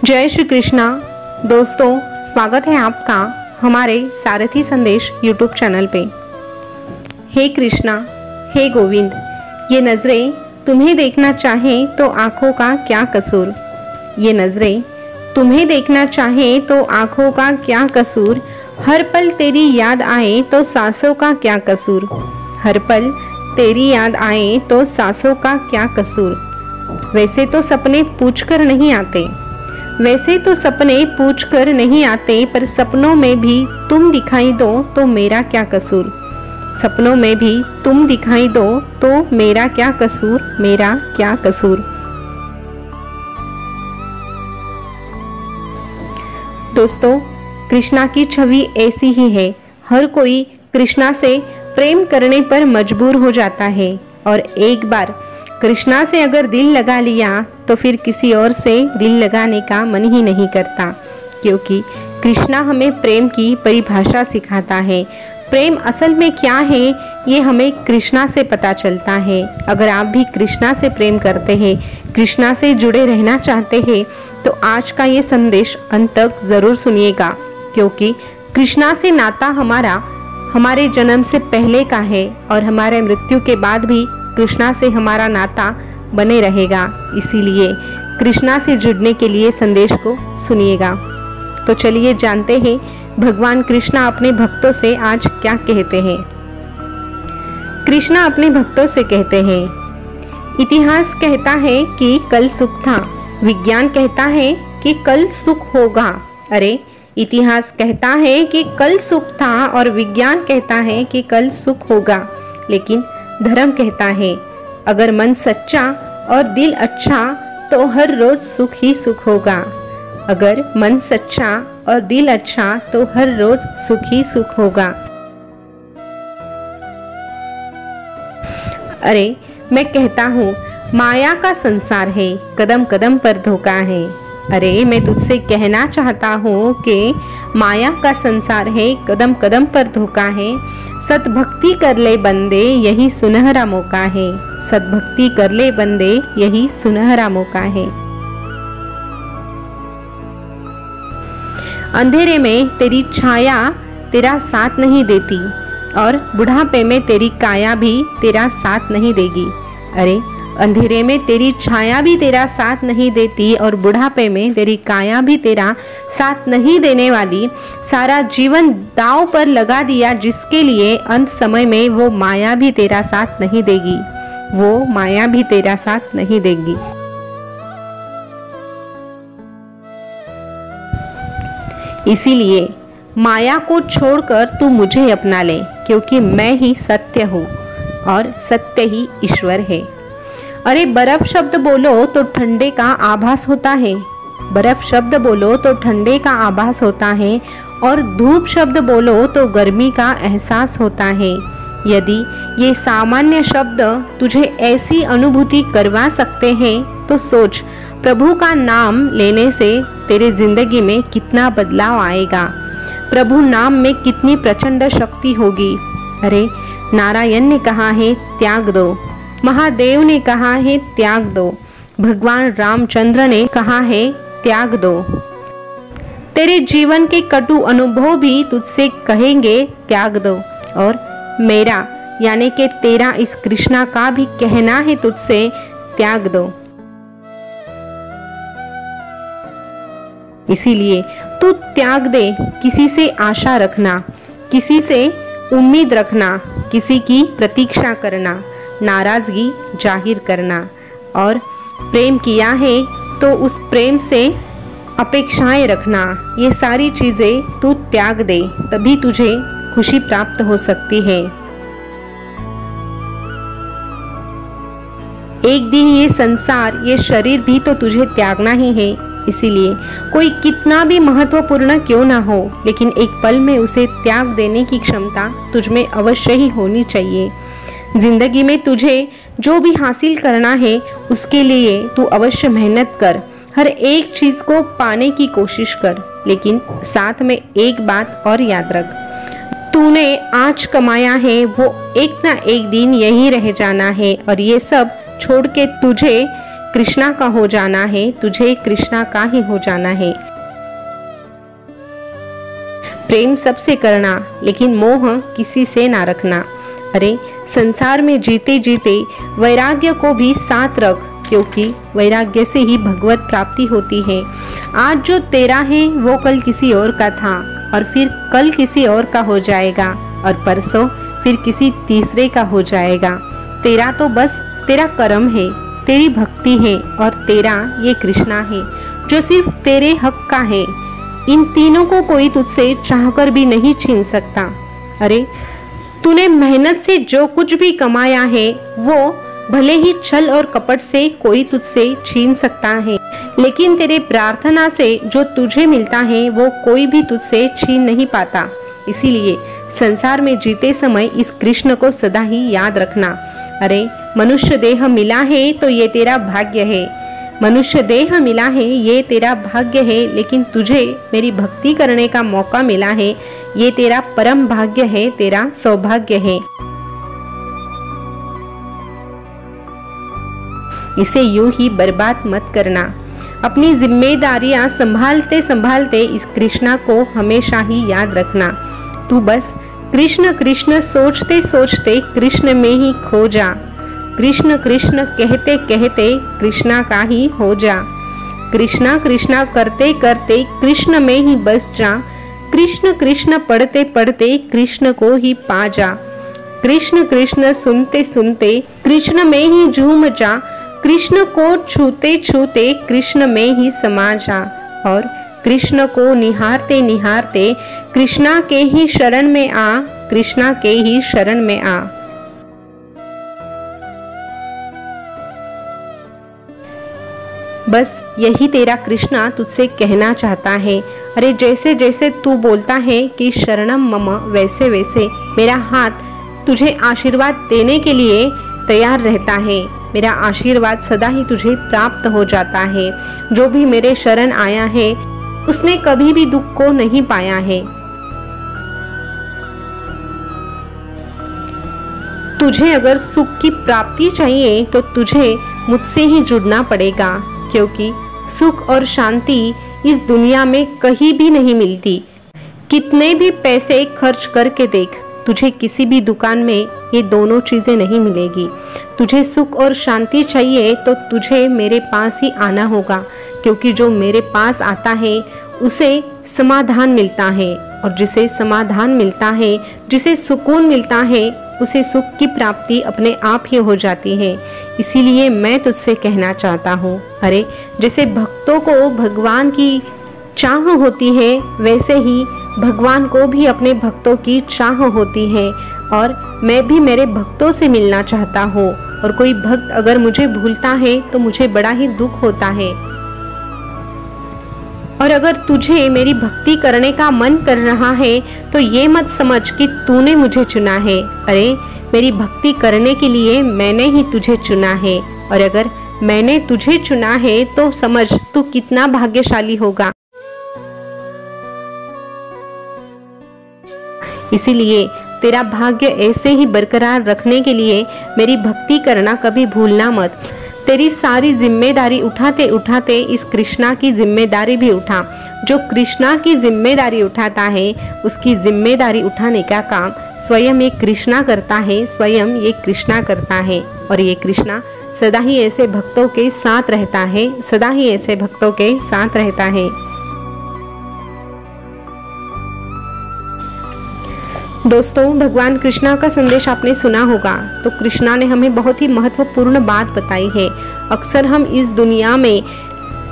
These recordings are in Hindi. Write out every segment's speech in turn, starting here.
जय श्री कृष्णा। दोस्तों, स्वागत है आपका हमारे सारथी संदेश यूट्यूब चैनल पे। हे कृष्णा, हे गोविंद, ये नज़रें तुम्हें देखना चाहें तो आँखों का क्या कसूर। ये नज़रें तुम्हें देखना चाहें तो आँखों का क्या कसूर। हर पल तेरी याद आए तो सांसों का क्या कसूर। हर पल तेरी याद आए तो सांसों का क्या कसूर। वैसे तो सपने पूछकर नहीं आते, वैसे तो सपने पूछकर नहीं आते, पर सपनों में भी तुम दिखाई दो तो मेरा क्या कसूर। सपनों में भी तुम दिखाई दो तो मेरा क्या कसूर, मेरा क्या कसूर। दोस्तों, कृष्णा की छवि ऐसी ही है। हर कोई कृष्णा से प्रेम करने पर मजबूर हो जाता है, और एक बार कृष्णा से अगर दिल लगा लिया तो फिर किसी और से दिल लगाने का मन ही नहीं करता, क्योंकि कृष्णा हमें प्रेम की परिभाषा सिखाता है। प्रेम असल में क्या है ये हमें कृष्णा से पता चलता है। अगर आप भी कृष्णा से प्रेम करते हैं, कृष्णा से जुड़े रहना चाहते हैं, तो आज का ये संदेश अंत तक जरूर सुनिएगा, क्योंकि कृष्णा से नाता हमारे जन्म से पहले का है और हमारे मृत्यु के बाद भी कृष्णा से हमारा नाता बने रहेगा। इसीलिए कृष्णा से जुड़ने के लिए संदेश को सुनिएगा। तो चलिए जानते हैं भगवान कृष्णा अपने भक्तों से आज क्या कहते हैं। कृष्णा अपने भक्तों से कहते हैं, इतिहास कहता है कि कल सुख था, विज्ञान कहता है कि कल सुख होगा। अरे, इतिहास कहता है कि कल सुख था और विज्ञान कहता है कि कल सुख होगा, लेकिन धर्म कहता है अगर मन सच्चा और दिल अच्छा तो हर रोज सुख ही सुख होगा। अगर मन सच्चा और दिल अच्छा तो हर रोज सुख ही सुख होगा। अरे, मैं कहता हूँ माया का संसार है, कदम कदम पर धोखा है। अरे, मैं तुझसे कहना चाहता हूँ कि माया का संसार है, कदम कदम पर धोखा है। सतभक्ति कर ले बंदे, यही सुनहरा मौका है। सतभक्ति कर ले बंदे, यही सुनहरा मौका है। अंधेरे में तेरी छाया तेरा साथ नहीं देती, और बुढ़ापे में तेरी काया भी तेरा साथ नहीं देगी। अरे, अंधेरे में तेरी छाया भी तेरा साथ नहीं देती और बुढ़ापे में तेरी काया भी तेरा साथ नहीं देने वाली, सारा जीवन दांव पर लगा दिया जिसके लिए अंत समय में वो माया भी तेरा साथ नहीं देगी, वो माया भी तेरा साथ नहीं देगी। इसीलिए माया को छोड़कर तू मुझे अपना ले, क्योंकि मैं ही सत्य हूँ और सत्य ही ईश्वर है। अरे, बर्फ शब्द बोलो तो ठंडे का आभास होता है, बर्फ शब्द बोलो तो ठंडे का आभास होता है, और धूप शब्द बोलो तो गर्मी का एहसास होता है। यदि ये सामान्य शब्द तुझे ऐसी अनुभूति करवा सकते हैं तो सोच, प्रभु का नाम लेने से तेरे जिंदगी में कितना बदलाव आएगा, प्रभु नाम में कितनी प्रचंड शक्ति होगी। अरे, नारायण ने कहा है त्याग दो, महादेव ने कहा है त्याग दो, भगवान रामचंद्र ने कहा है त्याग दो। तेरे जीवन के कटु अनुभव भी तुझसे कहेंगे त्याग दो, और मेरा यानी कि तेरा इस कृष्णा का भी कहना है तुझसे त्याग दो। इसीलिए तू त्याग दे। किसी से आशा रखना, किसी से उम्मीद रखना, किसी की प्रतीक्षा करना, नाराजगी जाहिर करना, और प्रेम किया है तो उस प्रेम से अपेक्षाएं रखना, ये सारी चीजें तू त्याग दे, तभी तुझे खुशी प्राप्त हो सकती है। एक दिन ये संसार, ये शरीर भी तो तुझे त्यागना ही है। इसीलिए कोई कितना भी महत्वपूर्ण क्यों ना हो, लेकिन एक पल में उसे त्याग देने की क्षमता तुझमें अवश्य ही होनी चाहिए। जिंदगी में तुझे जो भी हासिल करना है उसके लिए तू अवश्य मेहनत कर, हर एक चीज को पाने की कोशिश कर, लेकिन साथ में एक बात और याद रख, तूने आज कमाया है वो एक ना एक दिन यहीं रह जाना है, और ये सब छोड़ के तुझे कृष्णा का हो जाना है, तुझे कृष्णा का ही हो जाना है। प्रेम सबसे करना, लेकिन मोह किसी से ना रखना। अरे संसार में जीते जीते वैराग्य को भी साथ रख, क्योंकि वैराग्य से ही भगवत प्राप्ति होती है। आज जो तेरा है वो कल किसी और का था, और फिर कल किसी और का हो जाएगा, और परसों फिर किसी तीसरे का हो जाएगा। तेरा तो बस तेरा कर्म है, तेरी भक्ति है, और तेरा ये कृष्णा है जो सिर्फ तेरे हक का है। इन तीनों को कोई तुझसे चाहकर भी नहीं छीन सकता। अरे तूने मेहनत से जो कुछ भी कमाया है वो भले ही छल और कपट से कोई तुझसे छीन सकता है, लेकिन तेरे प्रार्थना से जो तुझे मिलता है वो कोई भी तुझसे छीन नहीं पाता। इसीलिए संसार में जीते समय इस कृष्ण को सदा ही याद रखना। अरे मनुष्य देह मिला है तो ये तेरा भाग्य है, मनुष्य देह मिला है ये तेरा भाग्य है, लेकिन तुझे मेरी भक्ति करने का मौका मिला है, ये तेरा परम भाग्य है, तेरा सौभाग्य है। इसे यूं ही बर्बाद मत करना। अपनी जिम्मेदारियां संभालते संभालते इस कृष्णा को हमेशा ही याद रखना। तू बस कृष्ण कृष्ण सोचते सोचते कृष्ण में ही खो जा। कृष्ण कृष्ण कहते कहते कृष्णा का ही हो जा। कृष्णा कृष्णा करते करते कृष्ण में ही बस जा। कृष्ण कृष्ण पढ़ते पढ़ते कृष्ण को ही पा जा। कृष्ण कृष्ण सुनते सुनते कृष्ण में ही झूम जा। कृष्ण को छूते छूते कृष्ण में ही समा जा, और कृष्ण को निहारते निहारते कृष्णा के ही शरण में आ, कृष्णा के ही शरण में आ। बस यही तेरा कृष्णा तुझसे कहना चाहता है। अरे जैसे जैसे तू बोलता है कि शरणम मम, वैसे वैसे मेरा हाथ तुझे आशीर्वाद देने के लिए तैयार रहता है। मेरा आशीर्वाद सदा ही तुझे प्राप्त हो जाता है। जो भी मेरे शरण आया है उसने कभी भी दुख को नहीं पाया है। तुझे अगर सुख की प्राप्ति चाहिए तो तुझे मुझसे ही जुड़ना पड़ेगा, क्योंकि सुख और शांति इस दुनिया में कहीं भी नहीं मिलती। कितने भी पैसे खर्च करके देख, तुझे किसी भी दुकान में ये दोनों चीजें नहीं मिलेगी। तुझे सुख और शांति चाहिए तो तुझे मेरे पास ही आना होगा, क्योंकि जो मेरे पास आता है उसे समाधान मिलता है, और जिसे समाधान मिलता है, जिसे सुकून मिलता है, उसे सुख की प्राप्ति अपने आप ही हो जाती है। इसीलिए मैं तुझसे कहना चाहता हूँ, अरे जैसे भक्तों को भगवान की चाह होती है, वैसे ही भगवान को भी अपने भक्तों की चाह होती है, और मैं भी मेरे भक्तों से मिलना चाहता हूँ। और कोई भक्त अगर मुझे भूलता है तो मुझे बड़ा ही दुख होता है। और अगर तुझे मेरी भक्ति करने का मन कर रहा है तो ये मत समझ कि तूने मुझे चुना है। अरे मेरी भक्ति करने के लिए मैंने ही तुझे चुना है, और अगर मैंने तुझे चुना है तो समझ तू कितना भाग्यशाली होगा। इसीलिए तेरा भाग्य ऐसे ही बरकरार रखने के लिए मेरी भक्ति करना कभी भूलना मत। तेरी सारी जिम्मेदारी उठाते उठाते इस कृष्णा की जिम्मेदारी भी उठा। जो कृष्णा की जिम्मेदारी उठाता है उसकी जिम्मेदारी उठाने का काम स्वयं ये कृष्णा करता है, स्वयं ये कृष्णा करता है। और ये कृष्णा सदा ही ऐसे भक्तों के साथ रहता है, सदा ही ऐसे भक्तों के साथ रहता है। दोस्तों, भगवान कृष्णा का संदेश आपने सुना होगा। तो कृष्णा ने हमें बहुत ही महत्वपूर्ण बात बताई है। अक्सर हम इस दुनिया में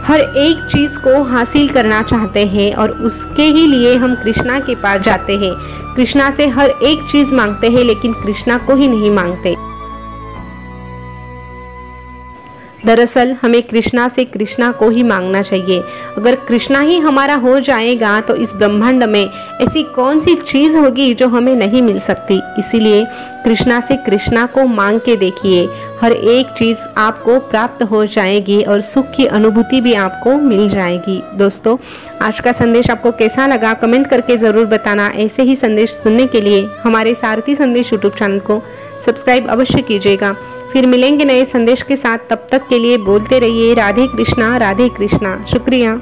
हर एक चीज़ को हासिल करना चाहते हैं और उसके ही लिए हम कृष्णा के पास जाते हैं। कृष्णा से हर एक चीज़ मांगते हैं, लेकिन कृष्णा को ही नहीं मांगते। दरअसल हमें कृष्णा से कृष्णा को ही मांगना चाहिए। अगर कृष्णा ही हमारा हो जाएगा तो इस ब्रह्मांड में ऐसी कौन सी चीज़ होगी जो हमें नहीं मिल सकती। इसीलिए कृष्णा से कृष्णा को मांग के देखिए, हर एक चीज़ आपको प्राप्त हो जाएगी और सुख की अनुभूति भी आपको मिल जाएगी। दोस्तों, आज का संदेश आपको कैसा लगा कमेंट करके ज़रूर बताना। ऐसे ही संदेश सुनने के लिए हमारे सारथी संदेश यूट्यूब चैनल को सब्सक्राइब अवश्य कीजिएगा। फिर मिलेंगे नए संदेश के साथ। तब तक के लिए बोलते रहिए राधे कृष्णा राधे कृष्णा। शुक्रिया।